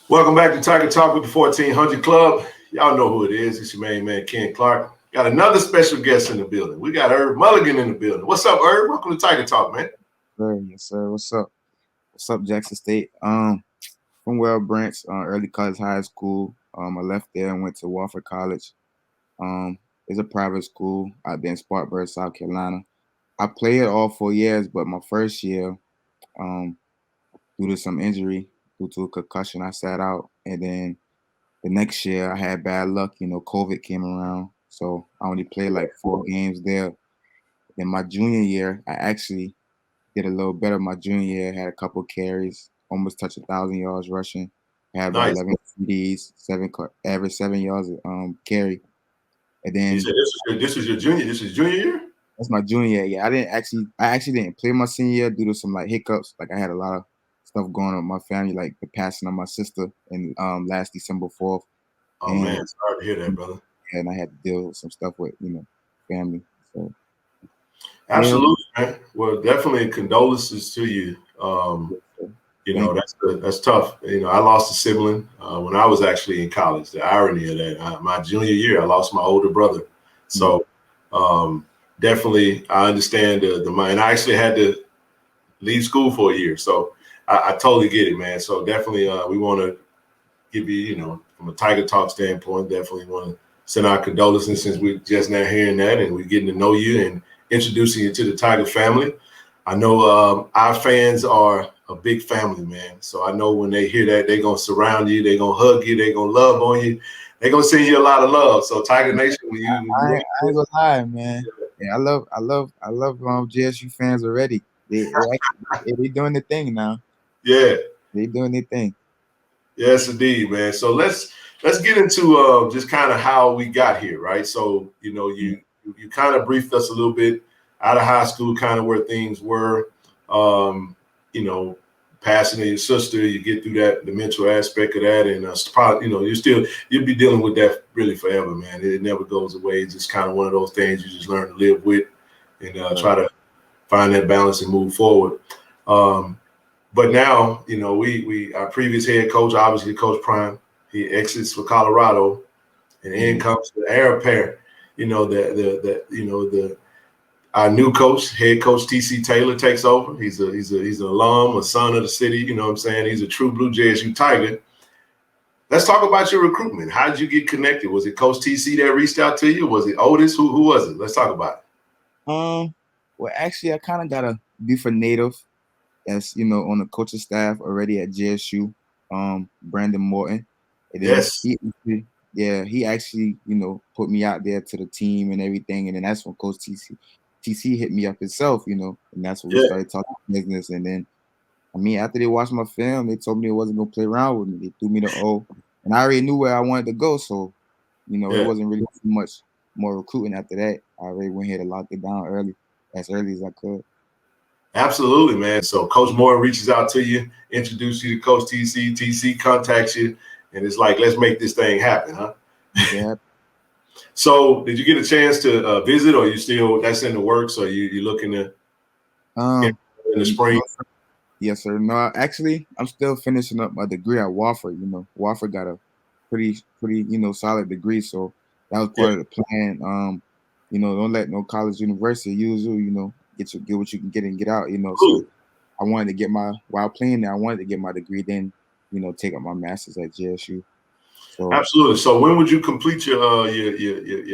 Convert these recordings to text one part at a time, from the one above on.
Welcome back to Tiger Talk with the 1400 Club. Y'all know who it is. It's your main man, Ken Clark. Got another special guest in the building. We got Irv Mulligan in the building. What's up, Irv? Welcome to Tiger Talk, man. Sir, yes, sir. What's up? What's up, Jackson State? From Well Branch, early college high school. I left there and went to Wofford College. Um, it's a private school out there in Spartanburg, South Carolina. I played all 4 years, but my first year, um, due to some injury, due to a concussion, I sat out. And then the next year, I had bad luck. COVID came around, so I only played like 4 games there. Then my junior year, I actually did a little better my junior year. Had a couple carries, almost touched 1,000 yards rushing. Had about Nice. 11 TDs, average 7 yards carry. And You then said this is your junior. This is junior year? that's my junior year. Yeah, I actually didn't play my senior year due to some like hiccups. Like I had a lot of stuff going on with my family, like the passing of my sister in last December 4th, Oh and man, sorry to hear that, brother. I had to deal with some stuff with family. So yeah, Absolutely, man. Well, definitely condolences to you. thank That's tough. I lost a sibling when I was actually in college. The irony of that, my junior year, I lost my older brother. you. So definitely, I understand the mind. I actually had to leave school for a year, so I totally get it, man. So definitely, we want to give you, from a Tiger Talk standpoint, definitely want to send our condolences since we're just now hearing that and we're getting to know you and introducing you to the Tiger family. I know our fans are a big family, man. So I know when they hear that, they're gonna surround you, they're gonna hug you, they're gonna love on you, they're gonna send you a lot of love. So Tiger Nation, I ain't gonna lie, man. Yeah, I love JSU fans already. They doing the thing now. yeah, They doing their thing. yes, indeed, man. So let's get into just kind of how we got here, right? So you kind of briefed us a little bit out of high school, kind of where things were. Um, you know, Passing to your sister, you get through the mental aspect of that, and probably you'll be dealing with that really forever, man. It never goes away. It's just kind of one of those things you just learn to live with and try to find that balance and move forward. Um, but now, we our previous head coach, obviously Coach Prime, he exits for Colorado, and in comes the heir apparent. The our new coach, head coach TC Taylor, takes over. He's an alum, a son of the city. You know what I'm saying? He's a true Blue JSU Tiger. Let's talk about your recruitment. How did you get connected? Was it Coach TC that reached out to you? Was it Otis? Who was it? Let's talk about Well, actually, I kind of got a Buford native that's on the coaching staff already at JSU. Brandon Morton, and it. then Yes, he actually put me out there to the team and everything, and then that's when Coach TC hit me up himself, and that's when we yeah, started talking business, and then. I mean, after they watched my film, they told me they wasn't gonna play around with me. They threw me the O, and I already knew where I wanted to go. So, it yeah. wasn't really too much more recruiting after that. I already went here to lock it down as early as I could. Absolutely, man. So Coach Moore reaches out to you, introduces you to Coach TC. TC contacts you, and it's like, let's make this thing happen, huh? Yeah. So, did you get a chance to visit, or you still that's in the works, or you looking to Um. in the spring? Yes, sir. No, actually, I'm still finishing up my degree at Wofford. Wofford got a pretty solid degree, so that was Yeah, part of the plan. Don't let no college university use you. Get what you can get and get out. So absolutely. I wanted to get while playing there, I wanted to get my degree, then, take up my master's at JSU. So, Absolutely. So, when would you complete your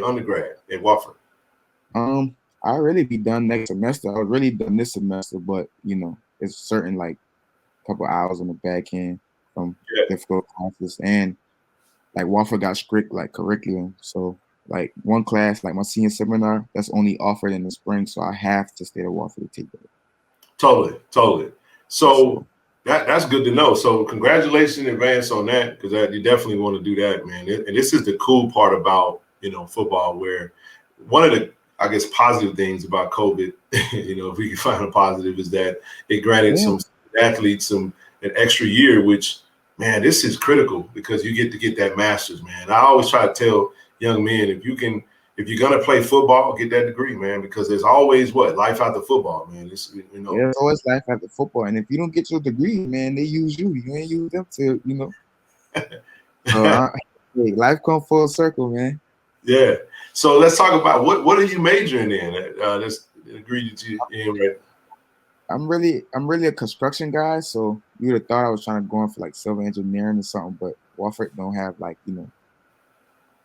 undergrad at Wofford? I'll really be done next semester. I was really done this semester, but, it's certain like couple hours on the back end from Yeah, difficult classes. And like Wofford got strict like curriculum. So like one class, like my senior seminar, that's only offered in the spring. So I have to stay at Wofford to take it. totally. Yes, sir. So that's good to know. So, congratulations in advance on that, because you definitely want to do that, man. And this is the cool part about football, where one of the I guess positive things about COVID, if we can find a positive, is that it granted Yeah. some athletes an extra year, which, man, this is critical because you get that master's, man. I always try to tell young men, if you're gonna play football, get that degree, man, because there's always life after football, man. Yeah, it's always life after football. And if you don't get your degree, man, they use you. You ain't use them to. So hey, life come full circle, man. Yeah. So let's talk about what are you majoring in? That's the degree that you in right. I'm really a construction guy, so you would have thought I was trying to go in for like civil engineering or something, but Wofford don't have like,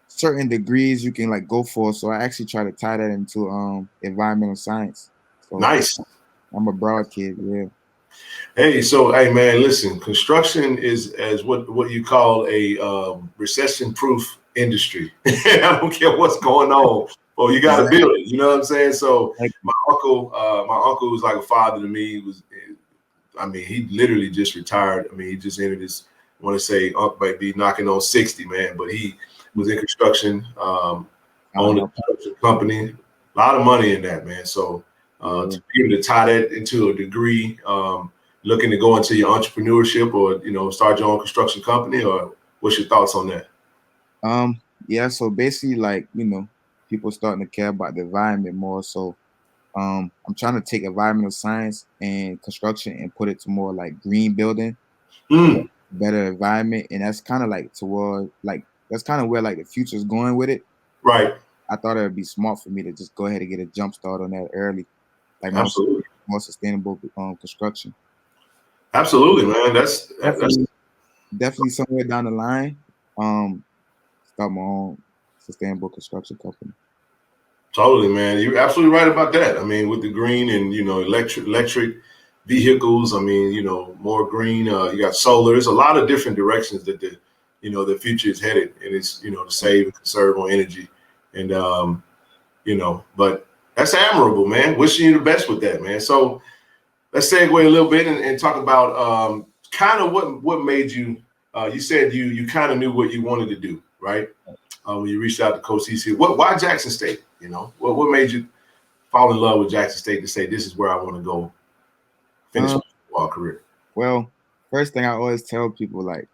certain degrees you can like go for. So I actually try to tie that into environmental science. So Nice. I'm a broad kid, yeah. Hey, so hey man, listen, construction is as what you call a recession-proof industry. I don't care what's going on. Well, you got to Exactly. build it. You know what I'm saying? So Like, my uncle was like a father to me. He was, I mean, he literally just retired. I mean, he just entered his. I want to say Uncle might be knocking on 60, man, but he was in construction, owned a uh, construction company. A lot of money in that, man. So yeah. to be able to tie that into a degree. Looking to go into your entrepreneurship or start your own construction company, or what's your thoughts on that? Yeah, so basically like, people starting to care about the environment more. So I'm trying to take environmental science and construction and put it to more like green building, Mm, better environment. And that's kind of like toward like that's kind of where like the future's going with it. right. I thought it would be smart for me to just go ahead and get a jump start on that early, like Absolutely. more sustainable construction. Absolutely, man. That's Definitely somewhere down the line, um, start my own sustainable construction company. totally, man. You're absolutely right about that. I mean, with the green and electric vehicles, I mean, more green. You got solar. There's a lot of different directions that the future is headed, and it's to save and conserve on energy, and but that's admirable, man. Wishing you the best with that, man. So let's segue a little bit and talk about kind of what made you. You said you kind of knew what you wanted to do, right? When you reached out to Coach CC, why Jackson State? What made you fall in love with Jackson State to say this is where I want to go finish my Um, football career? well, first thing I always tell people like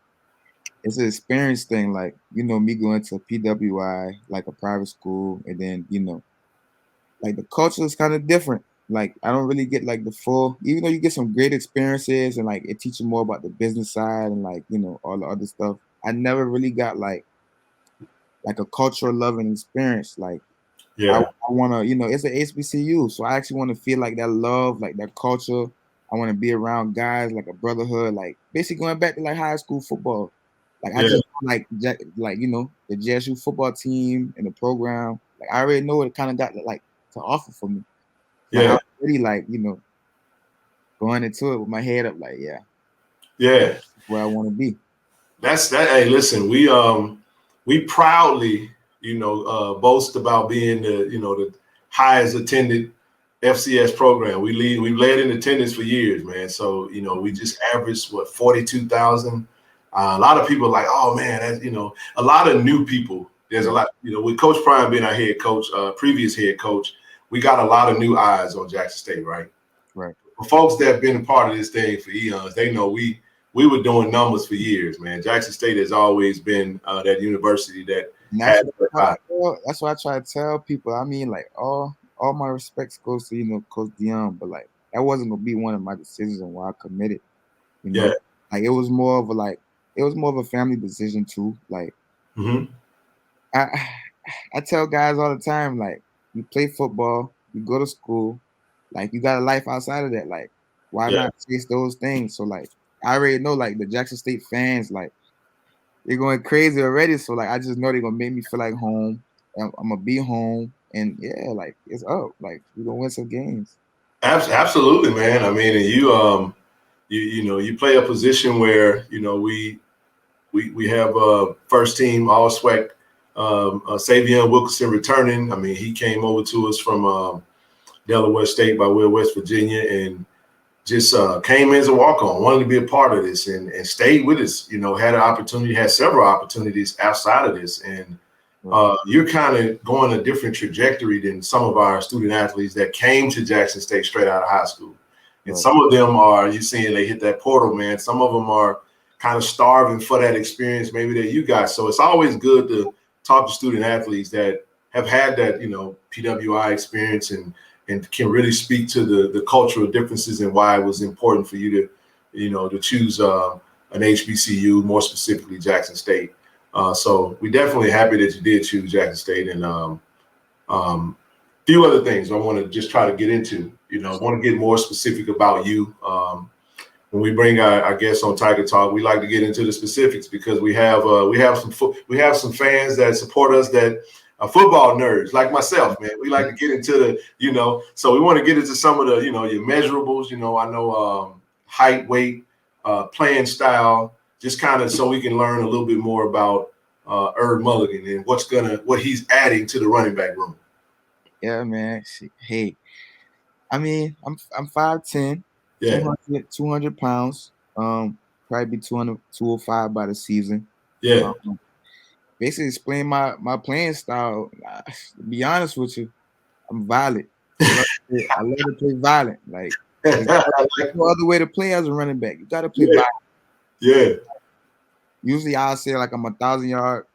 it's an experience thing. Like me going to PWI, like a private school, and then like the culture is kind of different. Like I don't really get like the full, even though you get some great experiences and like it teaches you more about the business side and like all the other stuff. I never really got like a cultural loving experience. Like I Yeah, want to, it's an HBCU, so I actually want to feel like that love, like that culture. I want to be around guys, like a brotherhood, like basically going back to like high school football. Like I yeah, just like the JSU football team and the program. Like I already know what it kind of got like to offer for me. Like I yeah, was already like going into it with my head up, like yeah, yeah. where I want to be. That's that. Hey, listen, we proudly boast about being the highest attended FCS program. We've led in attendance for years, man. So we just averaged 42,000. A lot of people are like, oh man, that's a lot of new people. There's a lot, with Coach Prime being our head coach, previous head coach, we got a lot of new eyes on Jackson State, right? Right. For folks that have been a part of this thing for eons, they know we were doing numbers for years, man. Jackson State has always been that university that And had that high. that's what I try to tell people. I mean, like all my respects goes to Coach Dion, but like that wasn't gonna be one of my decisions on why I committed. You Yeah. know, like it was more of a family decision too. Like Hmm. I I tell guys all the time, like you play football, you go to school, like you got a life outside of that. Like why Yeah. not chase those things? So like I already know like the Jackson State fans like they're going crazy already. So like I just know they're gonna make me feel like home. I'm gonna be home, and yeah, like it's up. Like we're gonna win some games. Absolutely, man. I mean, and you play a position where we have first team all SWAC Savion Wilkerson returning. I mean, he came over to us from Delaware State by way of West Virginia and just came in as a walk-on, wanted to be a part of this and stayed with us. Had several opportunities outside of this, and you're kind of going a different trajectory than some of our student athletes that came to Jackson State straight out of high school. And Right. some of them are, you seeing they hit that portal, man. Some of them are kind of starving for that experience, maybe that you got. So it's always good to talk to student athletes that have had that, PWI experience and can really speak to the cultural differences and why it was important for you to, to choose an HBCU, more specifically Jackson State. So we definitely happy that you did choose Jackson State, and few other things I want to just try to get into. I want to get more specific about you. When we bring our guests on Tiger Talk, we like to get into the specifics because we have some fans that support us that are football nerds like myself, man. We like to get into the, so we want to get into some of the, your measurables. I know height, weight, playing style, just kind of so we can learn a little bit more about Irvin Mulligan and what he's adding to the running back room. Yeah, man. Hey, I mean, I'm 5'10", yeah, 200 pounds. Probably be 200, 205 by the season. Yeah. Basically, explain my playing style. To be honest with you, I'm violent. I love to play violent. Like, there's no other way to play as a running back. You got to play violent. Yeah. Usually, I'll say like I'm a 1,000-yard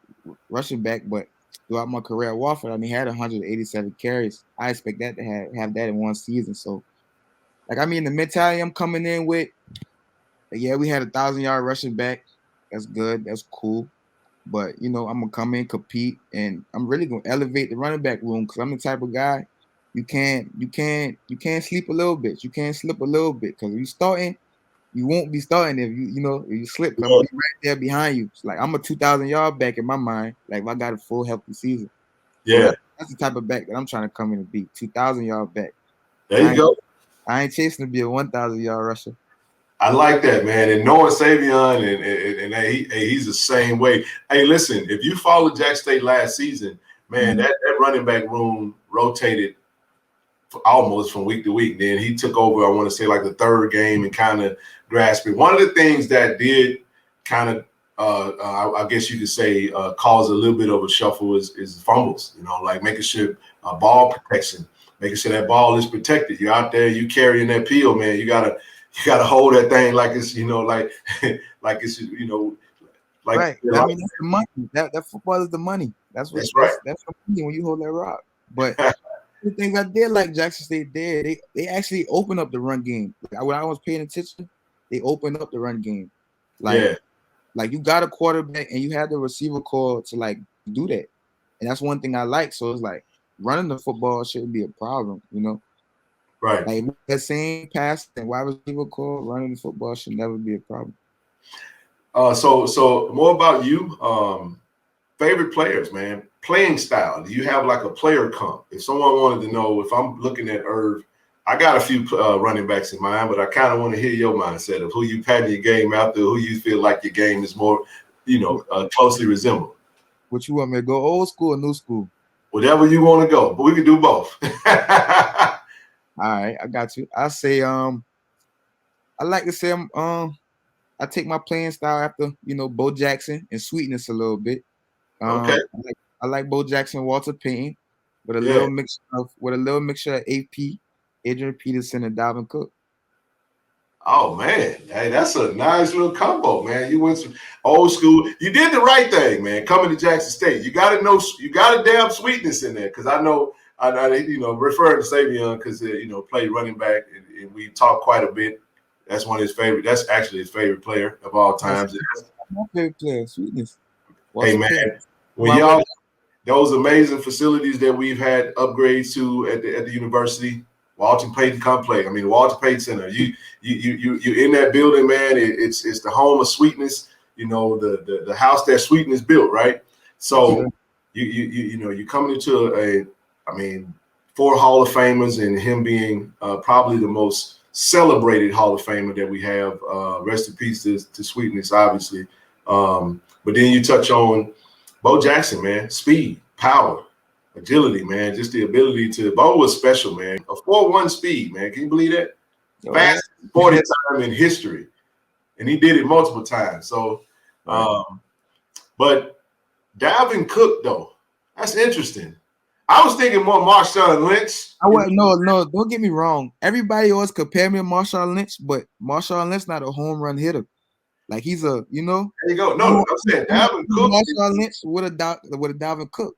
rushing back, but throughout my career at Wofford, I had 187 carries. I expect that to have that in one season. So, the mentality I'm coming in with, yeah, we had 1,000-yard rushing back. That's good. That's cool. But, I'm going to come in, compete, and I'm really going to elevate the running back room because I'm the type of guy you can't sleep a little bit. You can't slip a little bit because if you're starting, you won't be starting if if you slip. I'm going to be right there behind you. It's like I'm a 2,000-yard back in my mind. Like, if I got a full healthy season. Yeah. So that's the type of back that I'm trying to come in and be. 2,000-yard back. There you go. I ain't chasing to be a 1,000-yard rusher. I like that, man. And knowing Savion, and he's the same way. Hey, listen, if you followed Jack State last season, man, that running back room rotated almost from week to week. Then he took over, I want to say, like the third game and kind of grasped it. One of the things that did kind of, I guess you could say, cause a little bit of a shuffle is fumbles, like making sure ball protection, making sure that ball is protected. You're out there, you carrying that peel, man. You gotta hold that thing like it's, like it's, like right. I mean, that's the money. That football is the money. That's right. That's the money when you hold that rock. But the things I did like Jackson State did, they actually opened up the run game. When I was paying attention, they opened up the run game. Like you got a quarterback and you had the receiver call to like do that. And that's one thing I like. So it's like running the football shouldn't be a problem, Right. Like that same pass and wide receiver call, running the football should never be a problem. So more about you. Favorite players, man. Playing style. Do you have like a player comp? If someone wanted to know, if I'm looking at Irv, I got a few running backs in mind, but I kind of want to hear your mindset of who you patting your game after, who you feel like your game is more, closely resemble. What you want me to go, old school or new school? Whatever you want to go, but we can do both. All right, I got you. I say, I like to say, I take my playing style after, Bo Jackson and sweetness a little bit. Okay. I like Bo Jackson, Walter Payton, with a little mixture of AP, Adrian Peterson, and Dalvin Cook. Oh man, hey, that's a nice little combo, man. You went some old school. You did the right thing, man. Coming to Jackson State, you got a damn sweetness in there. Because I know, referring to Savion because played running back, and we talked quite a bit. That's one of his favorite. That's actually his favorite player of all times. My favorite player, sweetness. Hey man, when y'all those amazing facilities that we've had upgrades to at the university, Walter Payton Complex. I mean, Walter Payton Center. You're in that building, man. It's the home of sweetness. The house that sweetness built, right? So you're coming into 4 Hall of Famers, and him being probably the most celebrated Hall of Famer that we have. Rest in peace to sweetness, obviously. But then you touch on Bo Jackson, man. Speed, power, agility, man. Just the ability to. Bo was special, man. A 4.1 speed, man. Can you believe that? Fastest 40 time in history, and he did it multiple times. So, but Dalvin Cook though, that's interesting. I was thinking more Marshawn Lynch. No, don't get me wrong. Everybody always compare me to Marshawn Lynch, but Marshawn Lynch not a home run hitter. Like he's a, There you go. No, I'm saying Dalvin Cook. Marshawn Lynch with a Dalvin Cook.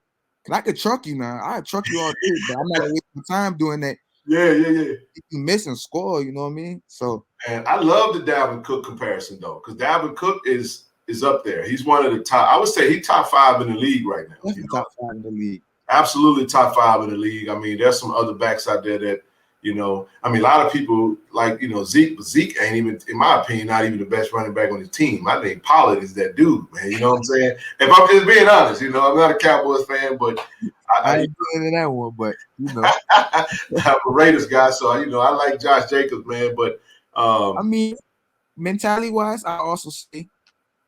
Cause I could truck you now. I truck you all day, but I'm not wasting time doing that. Yeah, yeah, yeah. You miss and score, you know what I mean? So And I love the Dalvin Cook comparison though, because Dalvin Cook is up there. He's one of the top. I would say he's top 5 in the league right now. definitely top 5 in the league. Absolutely top 5 in the league. I mean, there's some other backs out there that, I mean, a lot of people like, Zeke, but Zeke ain't even, in my opinion, not even the best running back on his team. I think Pollard is that dude, man. You know what I'm saying? If I'm just being honest, I'm not a Cowboys fan, but I ain't into that one, but I'm a Raiders guy, so I like Josh Jacobs, man. But I mean, mentality wise, I also say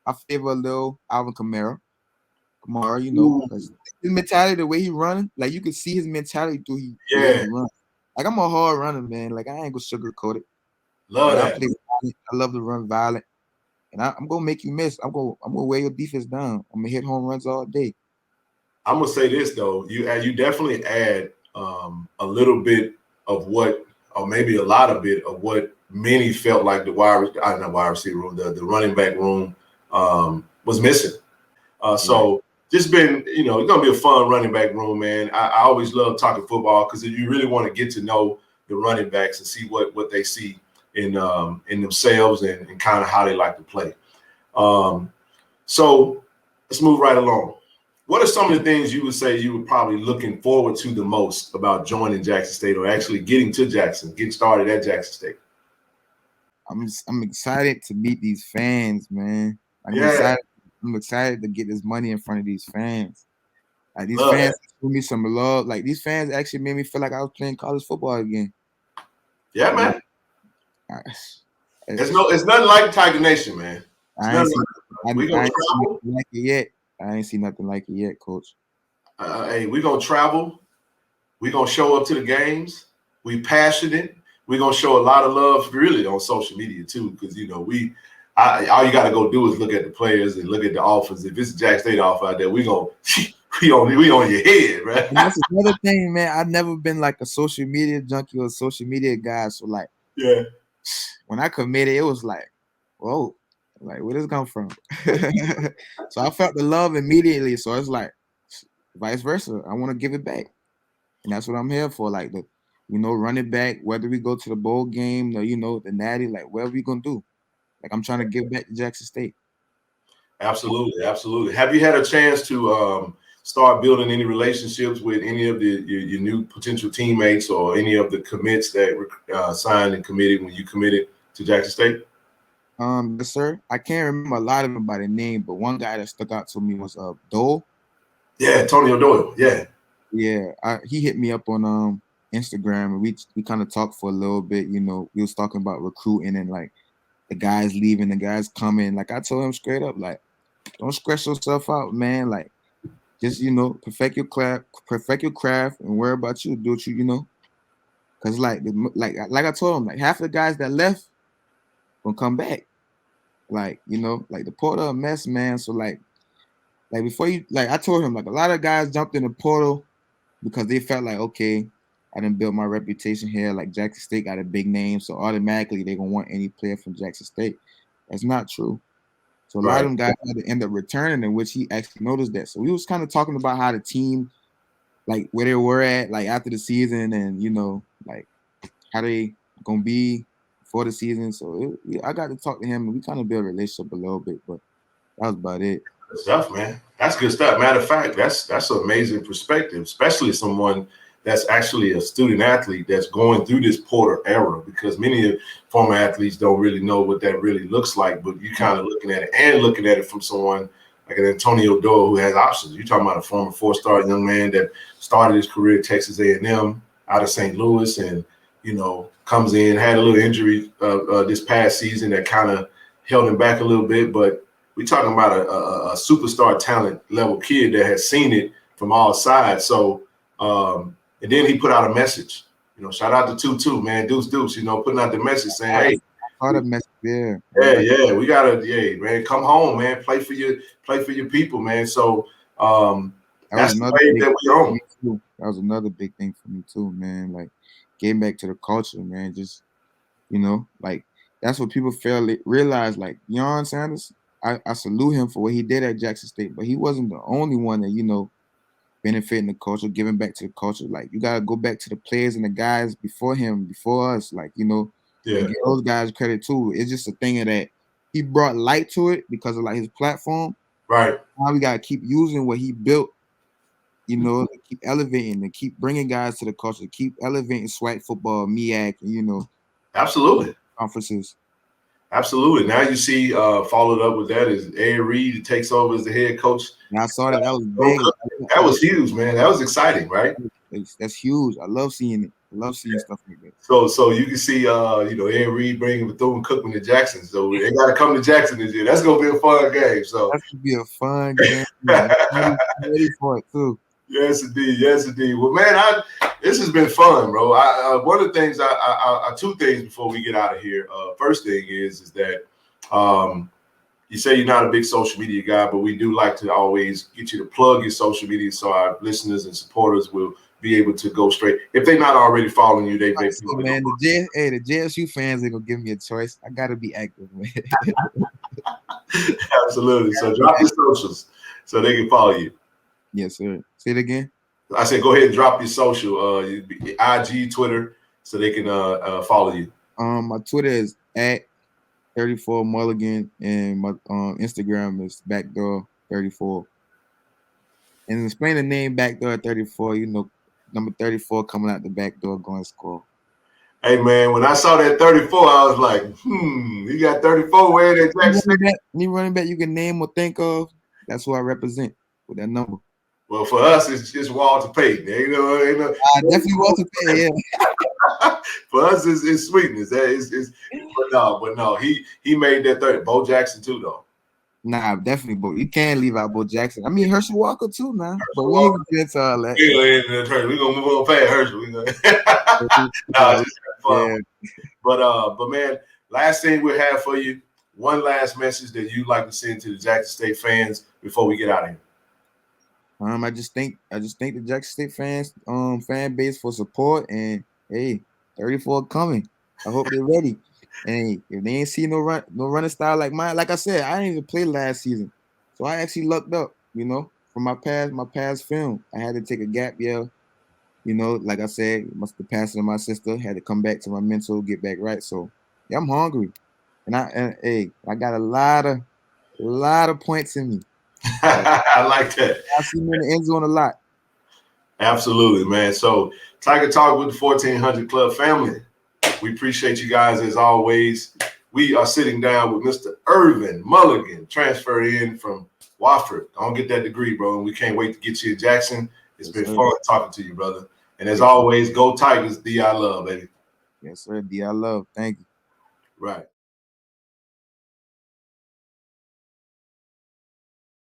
I favor a little Alvin Kamara, because his mentality, the way he running, like you can see his mentality through the way he run. Like I'm a hard runner, man. Like I ain't gonna sugarcoat it. Love that. I love to run violent, and I'm gonna make you miss. I'm gonna wear your defense down. I'm gonna hit home runs all day. I'm gonna say this though, you definitely add a little bit of what, or maybe a lot of it of what many felt like the wide receiver room, the running back room was missing. So just been, it's gonna be a fun running back room, man. I always love talking football because you really want to get to know the running backs and see what they see in themselves and kind of how they like to play. So let's move right along. What are some of the things you would say you were probably looking forward to the most about joining Jackson State or actually getting to Jackson, getting started at Jackson State? I'm excited to meet these fans, man. I'm excited to get this money in front of these fans. Like these fans give me some love. Like these fans actually made me feel like I was playing college football again. Yeah, man. It's nothing like Tiger Nation, man. I ain't seen nothing like it yet, Coach. Hey, we're gonna travel. We're gonna show up to the games. We passionate. We're gonna show a lot of love, really, on social media too, because all you got to go do is look at the players and look at the offense. If it's a Jack State offer out there, we on your head, right? And that's another thing, man. I've never been like a social media junkie or a social media guy. So like, when I committed, it was like, whoa, like where does it come from? So I felt the love immediately. So it's like vice versa. I want to give it back. And that's what I'm here for. Like run it back, whether we go to the bowl game or, the natty, like whatever we gonna do. Like I'm trying to give back to Jackson State. Absolutely, absolutely. Have you had a chance to start building any relationships with any of your new potential teammates or any of the commits that were signed and committed when you committed to Jackson State? Yes, sir. I can't remember a lot of them by the name, but one guy that stuck out to me was Dole. Yeah, Antonio Doyle. Yeah. Yeah, he hit me up on Instagram and we kind of talked for a little bit. We was talking about recruiting and like the guys leaving, the guys coming. Like I told him straight up, like, don't stress yourself out, man. Like, just perfect your craft, and worry about you. Do what you. Cause like I told him, like half the guys that left gonna come back. Like like the portal a mess, man. So like before you I told him like a lot of guys jumped in the portal because they felt like, okay, I didn't build my reputation here. Like Jackson State got a big name, so automatically they're gonna want any player from Jackson State. That's not true. So a lot of them guys had to end up returning, in which he actually noticed that. So we was kind of talking about how the team, like where they were at, like after the season, and like how they gonna be for the season. So I got to talk to him, and we kind of built a relationship a little bit, but that was about it. Good stuff, man. That's good stuff. Matter of fact, that's an amazing perspective, especially someone that's actually a student athlete that's going through this portal era, because many former athletes don't really know what that really looks like, but you kind of looking at it from someone like an Antonio Doyle who has options. You're talking about a former 4-star young man that started his career at Texas A&M out of St. Louis and, comes in, had a little injury this past season that kind of held him back a little bit, but we're talking about a superstar talent level kid that has seen it from all sides. So, and then he put out a message, shout out to Tutu, man, Deuce, putting out the message saying, hey, yeah, we gotta, man, come home, man, play for your people, man. So that's the way that we own. That was another big thing for me too, man. Like getting back to the culture, man. Just like that's what people realize. Like Deion Sanders, I salute him for what he did at Jackson State, but he wasn't the only one that benefiting the culture, giving back to the culture. Like you gotta go back to the players and the guys before him, before us. Like and give those guys credit too. It's just a thing of that he brought light to it because of like his platform. Right. Now we gotta keep using what he built. To keep elevating and keep bringing guys to the culture, keep elevating SWAC football, MEAC, and absolutely conferences. Absolutely. Now you see, followed up with that is Ed Reed takes over as the head coach. And I saw that. That was big. That was huge, man. That was exciting, right? That's huge. I love seeing it. I love seeing stuff like that. So you can see, Ed Reed bringing Bethune-Cookman to Jackson. So they got to come to Jackson this year. That's gonna be a fun game. So that's gonna be a fun game. I'm ready for it too. Yes, indeed. Yes, indeed. Well, man, this has been fun, bro. One of the things, two things before we get out of here. First thing is that you say you're not a big social media guy, but we do like to always get you to plug your social media so our listeners and supporters will be able to go straight. If they're not already following you, they man. The JSU fans are gonna give me a choice. I gotta be active, man. Absolutely. So drop your socials so they can follow you. Yes, sir. Say it again. I said, go ahead and drop your social, IG, Twitter, so they can follow you. My Twitter is @34 Mulligan, and my Instagram is backdoor34. And explain the name backdoor 34. Number 34 coming out the back door going to score. Hey man, when I saw that 34, I was like, you got 34 wearing that Jackson. Any running back you can name or think of, that's who I represent with that number. Well, for us, it's just Walter Payton. Definitely Walter Payton. Yeah. For us, it's sweetness. But no, he made that 30. Bo Jackson too, though. Nah, definitely Bo. You can't leave out Bo Jackson. I mean Herschel Walker too, now. But we ain't gonna get into all that. We're gonna move on past Herschel. Just fun. Yeah. But man, last thing we have for you. One last message that you'd like to send to the Jackson State fans before we get out of here. I just thank the Jackson State fans, fan base for support, and hey, 34 coming. I hope they're ready. And if they ain't see no running style like mine, like I said, I didn't even play last season, so I actually lucked up, from my past film. I had to take a gap year, like I said, the passing of my sister had to come back to my mental, get back right. So yeah, I'm hungry, and I got a lot of points in me. I like that. I see me in the end zone a lot. Absolutely, man. So Tiger Talk with the 1400 Club family. We appreciate you guys as always. We are sitting down with Mr. Irvin Mulligan, transferred in from Wofford. Don't get that degree, bro. And we can't wait to get you in Jackson. It's been fun talking to you, brother. And as always, go Tigers. D I love, baby. Yes, sir. D I love. Thank you. Right.